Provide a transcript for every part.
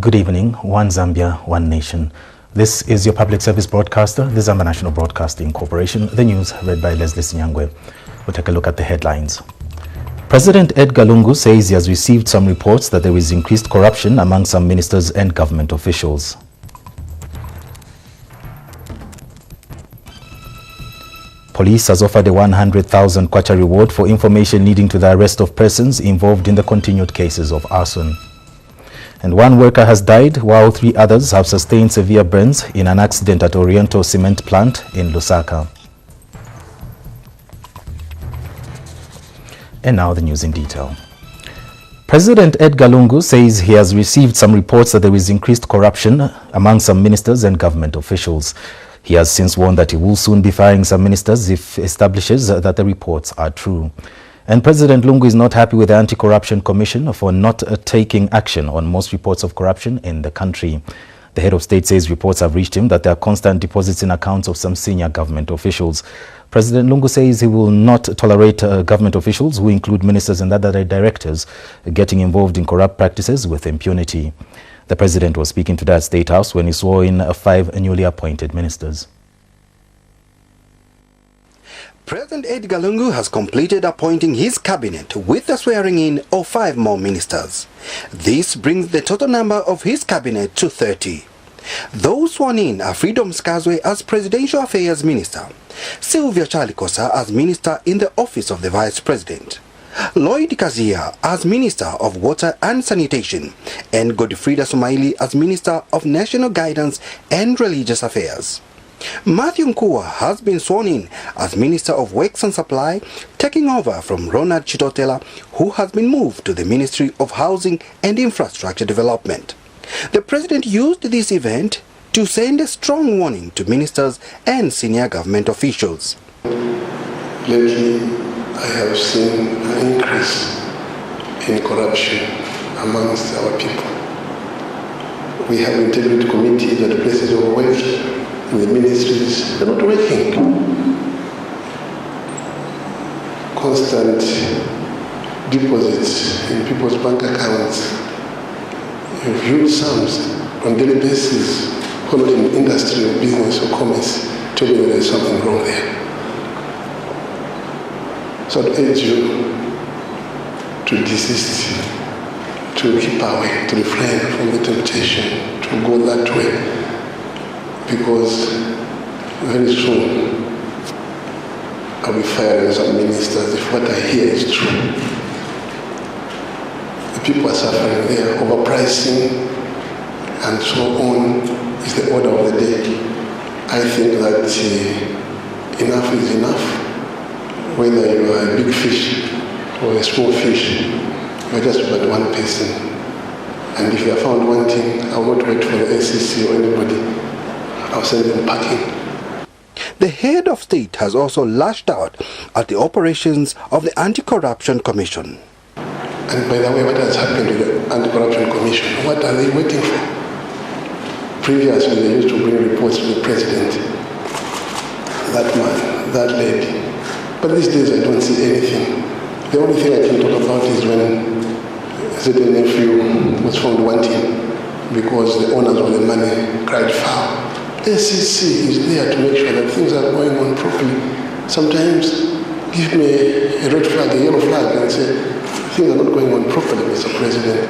Good evening. One Zambia, one nation. This is your public service broadcaster, the Zambia National Broadcasting Corporation. The news read by Leslie Sinyangwe. We'll take a look at the headlines. President Edgar Lungu says he has received some reports that there is increased corruption among some ministers and government officials. Police has offered a 100,000 kwacha reward for information leading to the arrest of persons involved in the continued cases of arson. And one worker has died while 3 others have sustained severe burns in an accident at Oriental Cement Plant in Lusaka. And now the news in detail. President Edgar Lungu says he has received some reports that there is increased corruption among some ministers and government officials. He has since warned that he will soon be firing some ministers if he establishes that the reports are true. And President Lungu is not happy with the Anti-Corruption Commission for not taking action on most reports of corruption in the country. The head of state says reports have reached him that there are constant deposits in accounts of some senior government officials. President Lungu says he will not tolerate government officials who include ministers and other directors getting involved in corrupt practices with impunity. The president was speaking to that State House when he swore in 5 newly appointed ministers. President Edgar Lungu has completed appointing his cabinet with the swearing-in of 5 more ministers. This brings the total number of his cabinet to 30. Those sworn in are Freedom Skazwe as Presidential Affairs Minister, Sylvia Chalikosa as Minister in the Office of the Vice President, Lloyd Kazia as Minister of Water and Sanitation, and Godfrida Sumaili as Minister of National Guidance and Religious Affairs. Matthew Nkua has been sworn in as Minister of Works and Supply, taking over from Ronald Chitotela, who has been moved to the Ministry of Housing and Infrastructure Development. The President used this event to send a strong warning to ministers and senior government officials. Lately, I have seen an increase in corruption amongst our people. We have integrity committees at places of work, in the ministries, they're not working. Constant deposits in people's bank accounts, huge sums on daily basis, who are not in industry or business or commerce, telling you there's something wrong there. So I'd urge you to desist, to keep away, to refrain from the temptation to go that way, because very soon I'll be firing some ministers if what I hear is true. The people are suffering there, overpricing and so on is the order of the day. I think that enough is enough. Whether you are a big fish or a small fish, you are just but one person. And if you are found wanting, I will not wait for the SEC or anybody. I'll send them packing. The head of state has also lashed out at the operations of the Anti-Corruption Commission. And by the way, what has happened to the Anti-Corruption Commission? What are they waiting for? Previously, they used to bring reports to the president. That man, that lady. But these days, I don't see anything. The only thing I can talk about is when ZNBC was found wanting because the owners of the money cried foul. SEC is there to make sure that things are going on properly. Sometimes give me a red flag, a yellow flag, and say, things are not going on properly, Mr. President.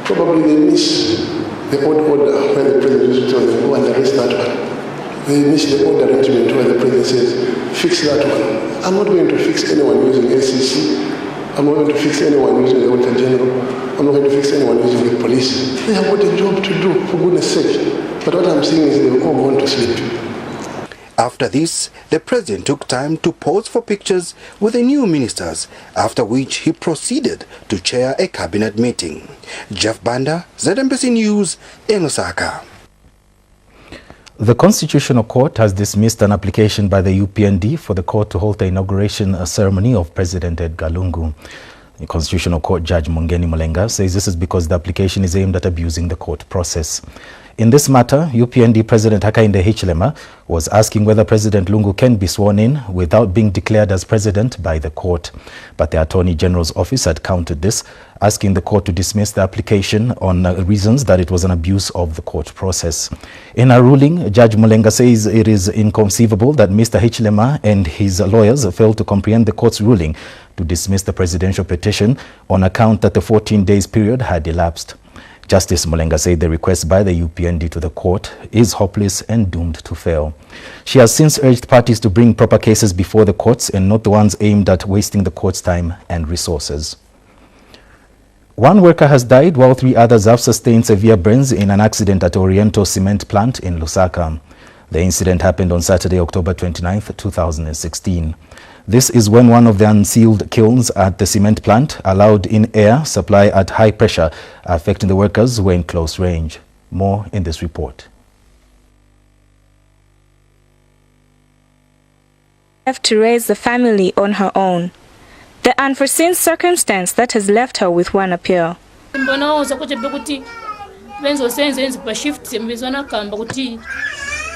Probably they miss the old order where the president used to tell them, go and arrest that one. They miss the old arrangement where the president says, fix that one. I'm not going to fix anyone using SEC. I'm not going to fix anyone using the Auditor General. I'm not going to fix anyone using the police. They have got a job to do, for goodness sake. But what I'm saying is they've all gone to sleep. After this, the president took time to pose for pictures with the new ministers, after which he proceeded to chair a cabinet meeting. Jeff Banda, ZNBC News, in Lusaka. The Constitutional Court has dismissed an application by the UPND for the court to hold the inauguration ceremony of President Edgar Lungu. The Constitutional Court Judge Mungeni Mulenga says this is because the application is aimed at abusing the court process. In this matter, UPND President Hakainde Hichilema was asking whether President Lungu can be sworn in without being declared as president by the court. But the Attorney General's office had countered this asking the court to dismiss the application on reasons that it was an abuse of the court process. In a ruling, Judge Mulenga says it is inconceivable that Mr. Hichilema and his lawyers failed to comprehend the court's ruling to dismiss the presidential petition on account that the 14 days period had elapsed. Justice Mulenga said the request by the UPND to the court is hopeless and doomed to fail. She has since urged parties to bring proper cases before the courts and not the ones aimed at wasting the court's time and resources. One worker has died while 3 others have sustained severe burns in an accident at Oriental Cement Plant in Lusaka. The incident happened on Saturday, October 29, 2016. This is when one of the unsealed kilns at the cement plant allowed in air supply at high pressure, affecting the workers who were in close range. More in this report. Left to raise the family on her own. The unforeseen circumstance that has left her with one appeal.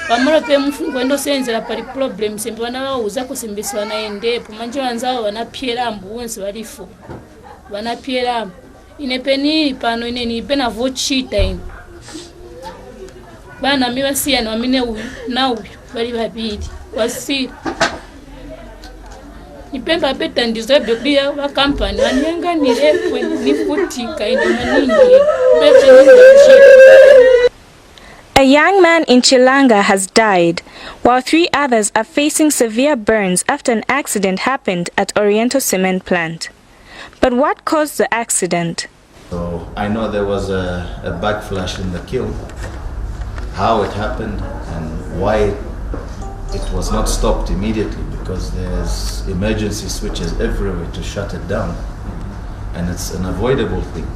Pamalo pe mfungo ndo senzera pali problem sembe wana uza kusimbiswa na endepo manje wanzao wanapiera ambunsi walifu wanapiera inepeni pano ine ni pena vochita ine bana miwa siya na wamine uyu na uyu bali babili wasiri nipemba peta ndizo bebia wa kampani wanienga nilepwe nifutika ine maningi A young man in Chilanga has died, while 3 others are facing severe burns after an accident happened at Oriental Cement Plant. But what caused the accident? So I know there was a backflash in the kiln. How it happened and why it was not stopped immediately, because there's emergency switches everywhere to shut it down, and it's an avoidable thing.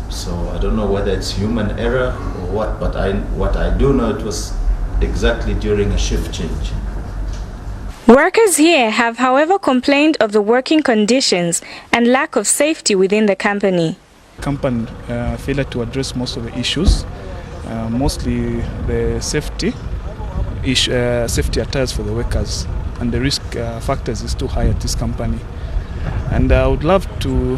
So I don't know whether it's human error or what, but what I do know, it was exactly during a shift change. Workers here have, however, complained of the working conditions and lack of safety within the company. Company failed to address most of the issues, mostly the safety attires for the workers, and the risk factors is too high at this company. And I would love to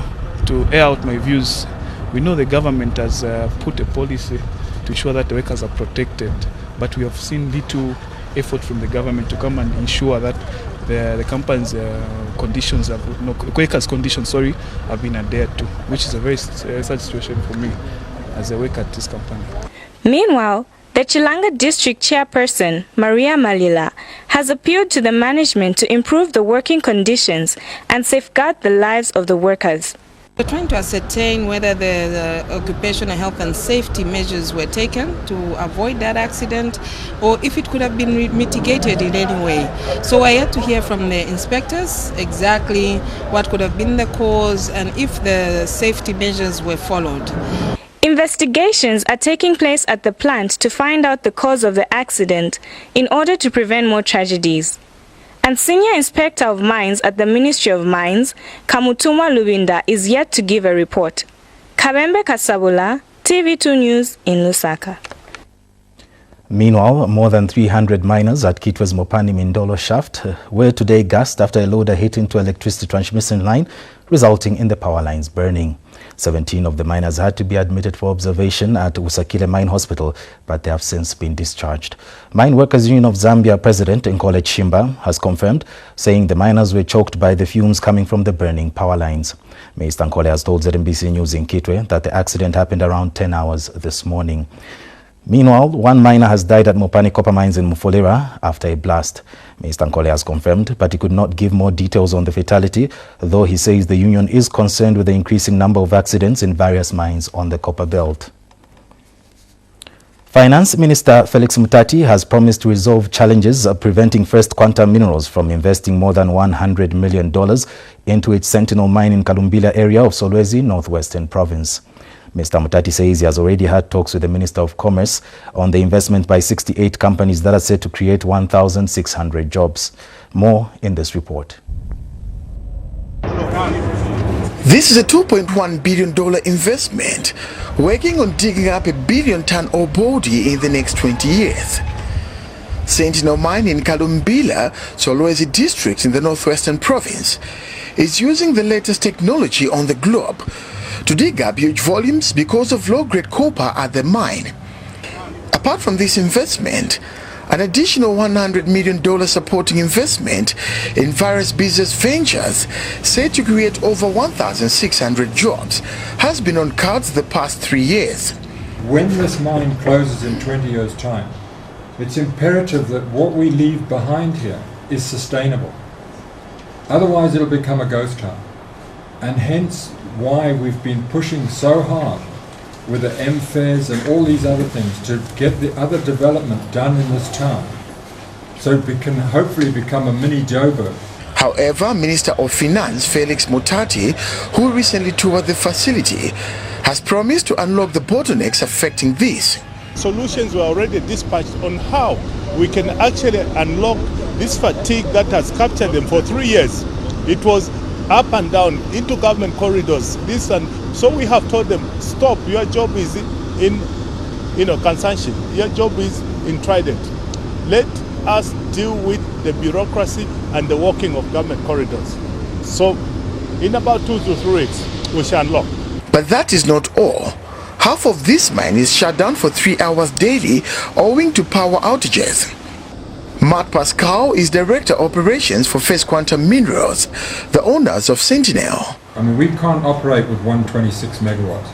air out my views. We know the government has put a policy to ensure that the workers are protected, but we have seen little effort from the government to come and ensure that the company's conditions workers' conditions, have been adhered to, which is a very sad situation for me as a worker at this company. Meanwhile, the Chilanga District Chairperson, Maria Malila, has appealed to the management to improve the working conditions and safeguard the lives of the workers. We're trying to ascertain whether the occupational health and safety measures were taken to avoid that accident, or if it could have been mitigated in any way. So I had to hear from the inspectors exactly what could have been the cause and if the safety measures were followed. Investigations are taking place at the plant to find out the cause of the accident in order to prevent more tragedies. And Senior Inspector of Mines at the Ministry of Mines, Kamutumwa Lubinda, is yet to give a report. Kabembe Kasabula, TV2 News in Lusaka. Meanwhile, more than 300 miners at Kitwe's Mopani Mindolo shaft were today gassed after a loader hit into electricity transmission line, resulting in the power lines burning. 17 of the miners had to be admitted for observation at Usakile Mine Hospital, but they have since been discharged. Mine Workers Union of Zambia President Nkole Chimba has confirmed, saying the miners were choked by the fumes coming from the burning power lines. Mr. Nkole has told ZNBC News in Kitwe that the accident happened around 10 hours this morning. Meanwhile, one miner has died at Mopani Copper Mines in Mufolera after a blast. Mr. Nkole has confirmed, but he could not give more details on the fatality, though he says the union is concerned with the increasing number of accidents in various mines on the copper belt. Finance Minister Felix Mutati has promised to resolve challenges preventing First Quantum Minerals from investing more than $100 million into its Sentinel mine in Kalumbila area of Solwezi, Northwestern Province. Mr. Mutati says he has already had talks with the Minister of Commerce on the investment by 68 companies that are set to create 1,600 jobs. More in this report. This is a $2.1 billion investment, working on digging up a billion-ton ore body in the next 20 years. Sentinel mine in Kalumbila, Solwezi district in the Northwestern Province, is using the latest technology on the globe to dig up huge volumes because of low-grade copper at the mine. Apart from this investment, an additional $100 million supporting investment in various business ventures said to create over 1,600 jobs has been on cards the past 3 years. When this mine closes in 20 years' time, it's imperative that what we leave behind here is sustainable. Otherwise it'll become a ghost town. And hence why we've been pushing so hard with the MFAs and all these other things to get the other development done in this town, so it can hopefully become a mini Joburg. However, Minister of Finance Felix Mutati, who recently toured the facility, has promised to unlock the bottlenecks affecting this. Solutions were already dispatched on how we can actually unlock this fatigue that has captured them for 3 years. It was up and down into government corridors, this and so we have told them, stop, your job is in consumption, your job is in Trident. Let us deal with the bureaucracy and the working of government corridors. So in about 2 to 3 weeks we shall unlock. But that is not all. Half of this mine is shut down for 3 hours daily owing to power outages. Matt Pascal is Director Operations for First Quantum Minerals, the owners of Sentinel. I mean, we can't operate with 126 megawatts.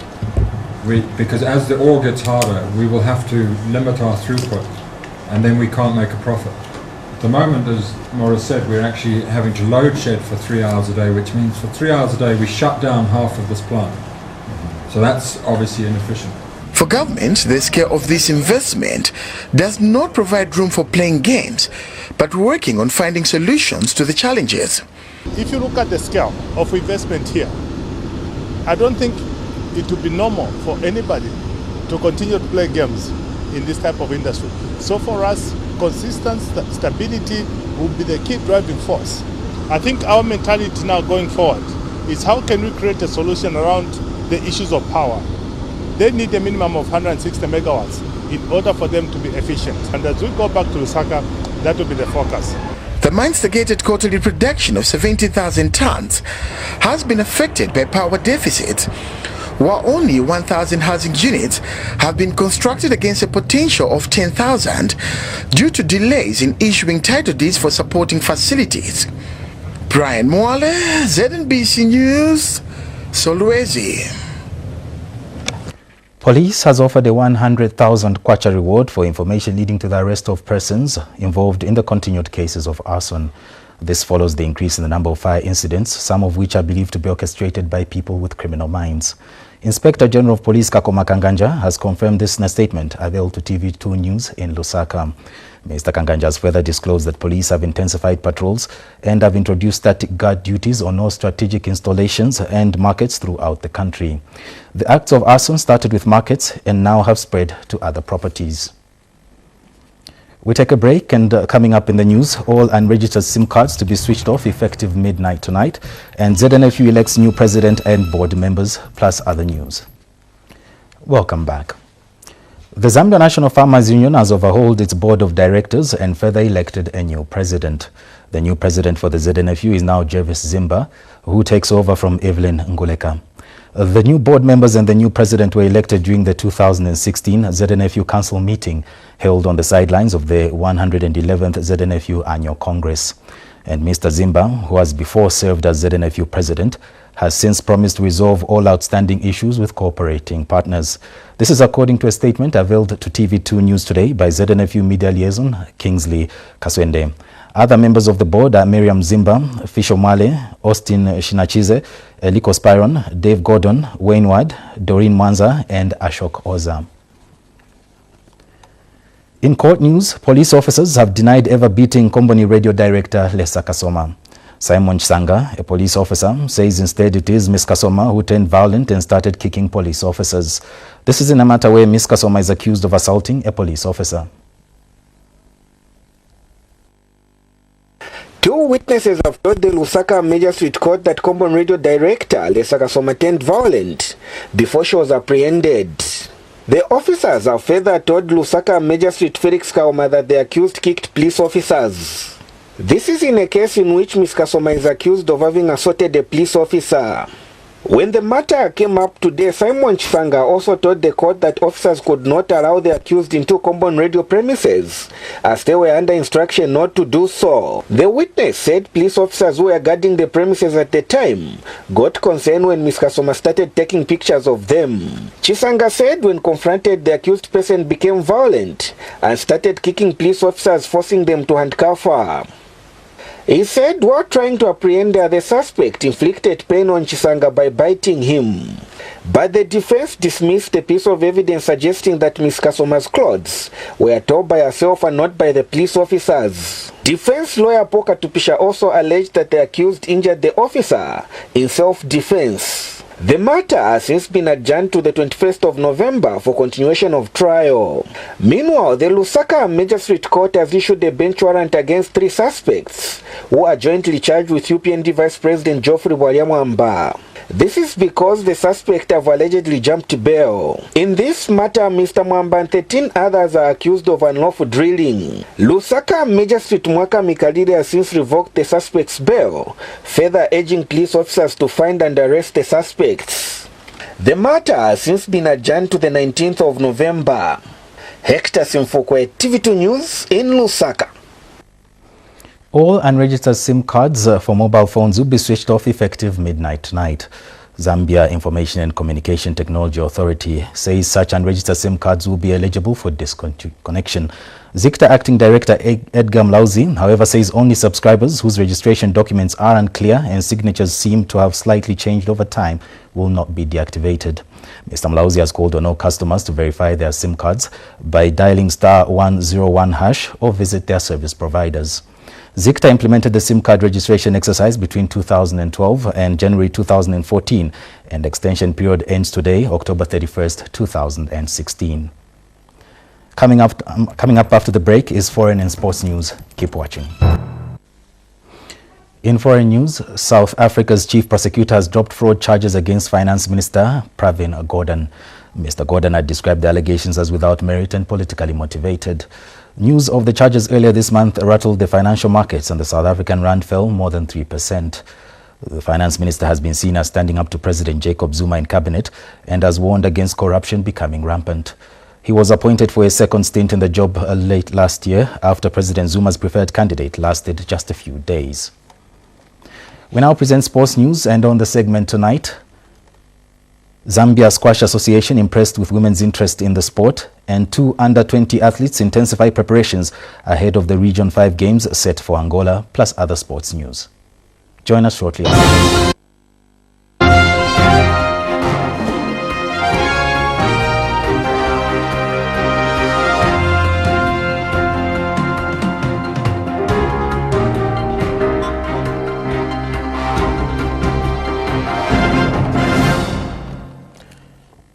Because as the ore gets harder, we will have to limit our throughput, and then we can't make a profit. At the moment, as Morris said, we're actually having to load shed for 3 hours a day, which means for 3 hours a day we shut down half of this plant. So that's obviously inefficient. For government, the scale of this investment does not provide room for playing games, but working on finding solutions to the challenges. If you look at the scale of investment here, I don't think it would be normal for anybody to continue to play games in this type of industry. So for us, consistent stability will be the key driving force. I think our mentality now going forward is how can we create a solution around the issues of power. They need a minimum of 160 megawatts in order for them to be efficient. And as we go back to Lusaka, that will be the focus. The mine's targeted quarterly production of 70,000 tons has been affected by power deficits, while only 1,000 housing units have been constructed against a potential of 10,000 due to delays in issuing title deeds for supporting facilities. Brian Mwale, ZNBC News, Solwezi. Police has offered a 100,000 kwacha reward for information leading to the arrest of persons involved in the continued cases of arson. This follows the increase in the number of fire incidents, some of which are believed to be orchestrated by people with criminal minds. Inspector General of Police Kakoma Kanganja has confirmed this in a statement availed to TV2 News in Lusaka. Mr. Kanganja has further disclosed that police have intensified patrols and have introduced static guard duties on all strategic installations and markets throughout the country. The acts of arson started with markets and now have spread to other properties. We take a break, and coming up in the news, all unregistered SIM cards to be switched off effective midnight tonight, and ZNFU elects new president and board members, plus other news. Welcome back. The Zambia National Farmers Union has overhauled its board of directors and further elected a new president. The new president for the ZNFU is now Jervis Zimba, who takes over from Evelyn Nguleka. The new board members and the new president were elected during the 2016 ZNFU Council meeting held on the sidelines of the 111th ZNFU Annual Congress. And Mr. Zimba, who has before served as ZNFU president, has since promised to resolve all outstanding issues with cooperating partners. This is according to a statement availed to TV2 News today by ZNFU media liaison Kingsley Kaswende. Other members of the board are Miriam Zimba, Fisho Male, Austin Shinachize, Eliko Spiron, Dave Gordon, Wayne Ward, Doreen Mwanza, and Ashok Oza. In court news, police officers have denied ever beating Komboni radio director Lesa Kasoma. Simon Chisanga, a police officer, says instead it is Ms. Kasoma who turned violent and started kicking police officers. This is in a matter where Ms. Kasoma is accused of assaulting a police officer. Two witnesses have told the Lusaka Magistrate Court that Komboni radio director Lesa Kasoma turned violent before she was apprehended. The officers have further told Lusaka Magistrate Felix Kauma that the accused kicked police officers. This is in a case in which Ms. Kasoma is accused of having assaulted a police officer. When the matter came up today, Simon Chisanga also told the court that officers could not allow the accused into Combon Radio premises, as they were under instruction not to do so. The witness said police officers who were guarding the premises at the time got concerned when Ms. Kasoma started taking pictures of them. Chisanga said when confronted, the accused person became violent and started kicking police officers, forcing them to handcuff her. He said while trying to apprehend her, the suspect inflicted pain on Chisanga by biting him. But the defense dismissed a piece of evidence suggesting that Ms. Kasoma's clothes were torn by herself and not by the police officers. Defense lawyer Poka Tupisha also alleged that the accused injured the officer in self-defense. The matter has since been adjourned to the 21st of November for continuation of trial. Meanwhile, the Lusaka Magistrate Court has issued a bench warrant against 3 suspects who are jointly charged with UPND Vice President Geoffrey Bwaliamwamba. This is because the suspects have allegedly jumped bail. In this matter, Mr. Mwamba and 13 others are accused of unlawful drilling. Lusaka Magistrate Mwaka Mikalire has since revoked the suspects' bail, further urging police officers to find and arrest the suspects. The matter has since been adjourned to the 19th of November. Hector Simfokwe, TV2 News in Lusaka. All unregistered SIM cards for mobile phones will be switched off effective midnight tonight. Zambia Information and Communication Technology Authority says such unregistered SIM cards will be eligible for disconnection. ZICTA Acting Director Edgar Mlauzi, however, says only subscribers whose registration documents are unclear and signatures seem to have slightly changed over time will not be deactivated. Mr. Mlauzi has called on all customers to verify their SIM cards by dialing *101# or visit their service providers. ZICTA implemented the SIM card registration exercise between 2012 and January 2014, and extension period ends today, October 31st, 2016. Coming up after the break is foreign and sports news. Keep watching. In foreign news, South Africa's chief prosecutor has dropped fraud charges against Finance Minister Pravin Gordhan. Mr. Gordhan had described the allegations as without merit and politically motivated. News of the charges earlier this month rattled the financial markets, and the South African rand fell more than 3%. The finance minister has been seen as standing up to President Jacob Zuma in cabinet and has warned against corruption becoming rampant. He was appointed for a second stint in the job late last year after President Zuma's preferred candidate lasted just a few days. We now present sports news, and on the segment tonight, Zambia Squash Association impressed with women's interest in the sport, and 2 under-20 athletes intensify preparations ahead of the Region 5 Games set for Angola, plus other sports news. Join us shortly.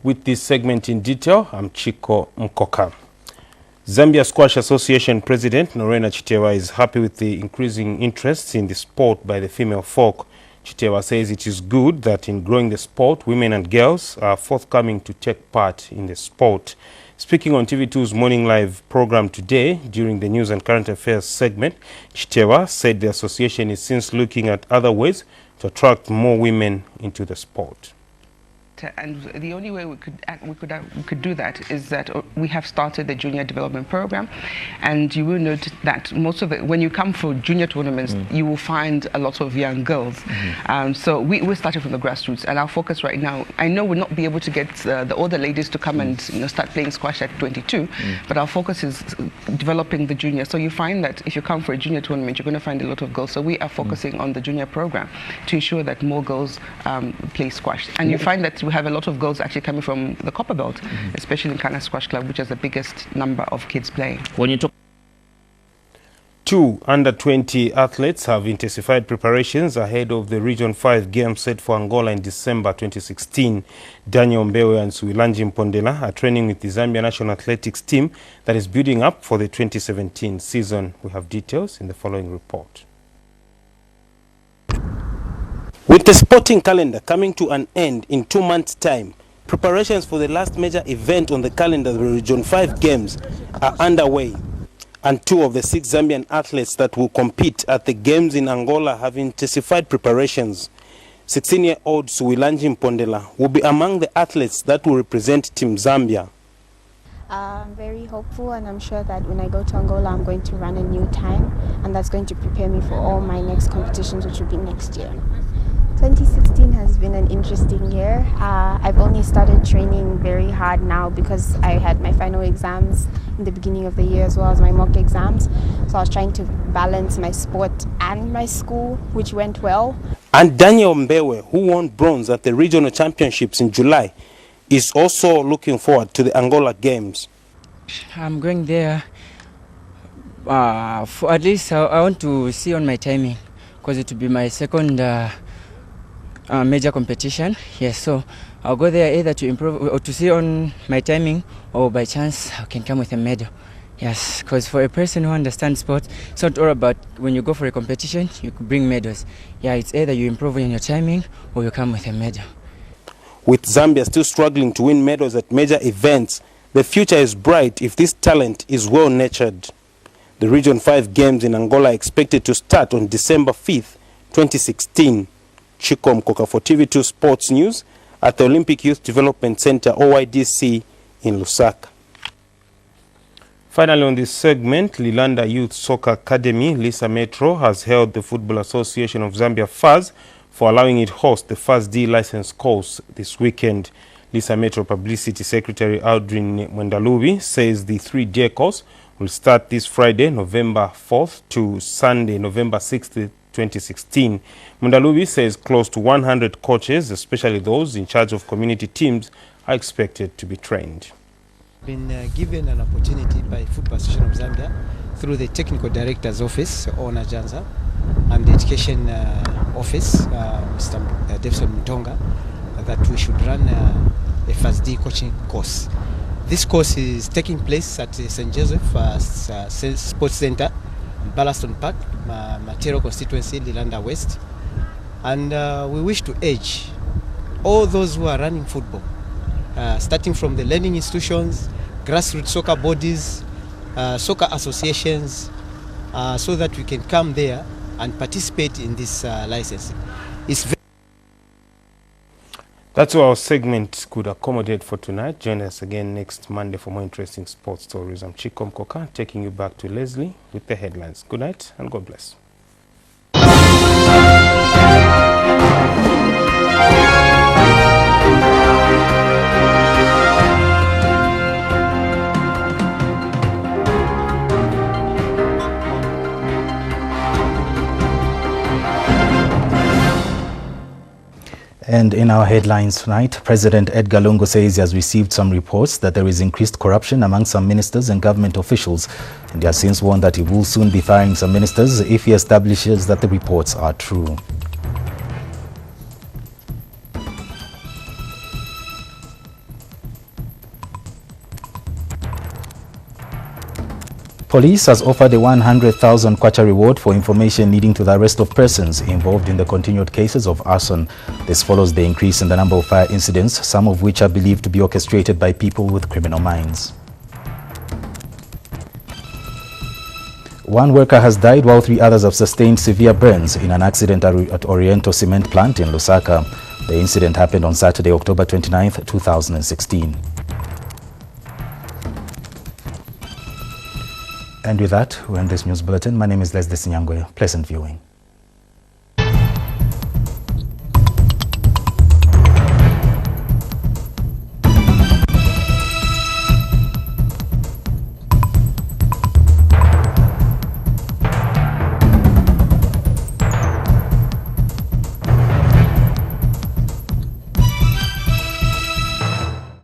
With this segment in detail, I'm Chiko Mkoka. Zambia Squash Association President Norena Chitewa is happy with the increasing interest in the sport by the female folk. Chitewa says it is good that in growing the sport, women and girls are forthcoming to take part in the sport. Speaking on TV2's Morning Live program today during the News and Current Affairs segment, Chitewa said the association is since looking at other ways to attract more women into the sport. And the only way we could do that is that we have started the junior development program, and you will note that most of it, when you come for junior tournaments, you will find a lot of young girls. So we started from the grassroots, and our focus right now, I know we'll not be able to get the older ladies to come and start playing squash at 22, but our focus is developing the junior. So you find that if you come for a junior tournament, you're going to find a lot of girls. So we are focusing on the junior program to ensure that more girls play squash, and you find that we have a lot of girls actually coming from the Copper Belt, especially in Kana Squash Club, which has the biggest number of kids playing. When you talk 2 under-20 athletes have intensified preparations ahead of the Region 5 Games set for Angola in December 2016. Daniel MBEWE and SUWILANJI MPONDELA are training with the Zambia national athletics team that is building up for the 2017 season. We have details in the following report. With the sporting calendar coming to an end in 2 months' time, preparations for the last major event on the calendar, the Region 5 Games, are underway. And 2 of the 6 Zambian athletes that will compete at the Games in Angola have intensified preparations. 16-year-old SUWILANJI MPONDELA will be among the athletes that will represent Team Zambia. I'm very hopeful, and I'm sure that when I go to Angola, I'm going to run a new time, and that's going to prepare me for all my next competitions, which will be next year. 2016 has been an interesting year. I've only started training very hard now because I had my final exams in the beginning of the year as well as my mock exams. So I was trying to balance my sport and my school, which went well. And Daniel MBEWE, who won bronze at the regional championships in July, is also looking forward to the Angola Games. I'm going there for at least I want to see on my timing, because it will be my second major competition. Yes, so I'll go there either to improve or to see on my timing, or by chance I can come with a medal. Yes, because for a person who understands sport, it's not all about when you go for a competition you could bring medals. Yeah, it's either you improve in your timing or you come with a medal. With Zambia still struggling to win medals at major events, the future is bright if this talent is well nurtured. The Region 5 Games in Angola are expected to start on December 5th, 2016. Chiko Mkoka for TV2 Sports News at the Olympic Youth Development Center, OYDC, in Lusaka. Finally, on this segment, Lilanda Youth Soccer Academy, Lisa Metro, has held the Football Association of Zambia FAZ for allowing it host the First D license course this weekend. Lisa Metro Publicity Secretary Aldrin Mwendalubi says the 3-day course will start this Friday, November 4th to Sunday, November 6th, 2016. Mwendalubi says close to 100 coaches, especially those in charge of community teams, are expected to be trained. Been given an opportunity by Football Association of Zambia through the Technical Director's Office, Ona Janza, and the Education Office, Mr. Davison Mutonga, that we should run a First D coaching course. This course is taking place at St. Joseph Sports Center, Ballaston Park, Matero constituency, Lilanda West. And we wish to urge all those who are running football, starting from the learning institutions, grassroots soccer bodies, soccer associations, so that we can come there and participate in this licensing. That's all our segment could accommodate for tonight. Join us again next Monday for more interesting sports stories. I'm Chiko Mkoka, taking you back to Leslie with the headlines. Good night and God bless. And in our headlines tonight, President Edgar Lungu says he has received some reports that there is increased corruption among some ministers and government officials, and he has since warned that he will soon be firing some ministers if he establishes that the reports are true. Police has offered a 100,000 kwacha reward for information leading to the arrest of persons involved in the continued cases of arson. This follows the increase in the number of fire incidents, some of which are believed to be orchestrated by people with criminal minds. One worker has died while 3 others have sustained severe burns in an accident at Oriental Cement Plant in Lusaka. The incident happened on Saturday, October 29, 2016. And with that, we end this news bulletin. My name is Leslie Sinyangwe. Pleasant viewing.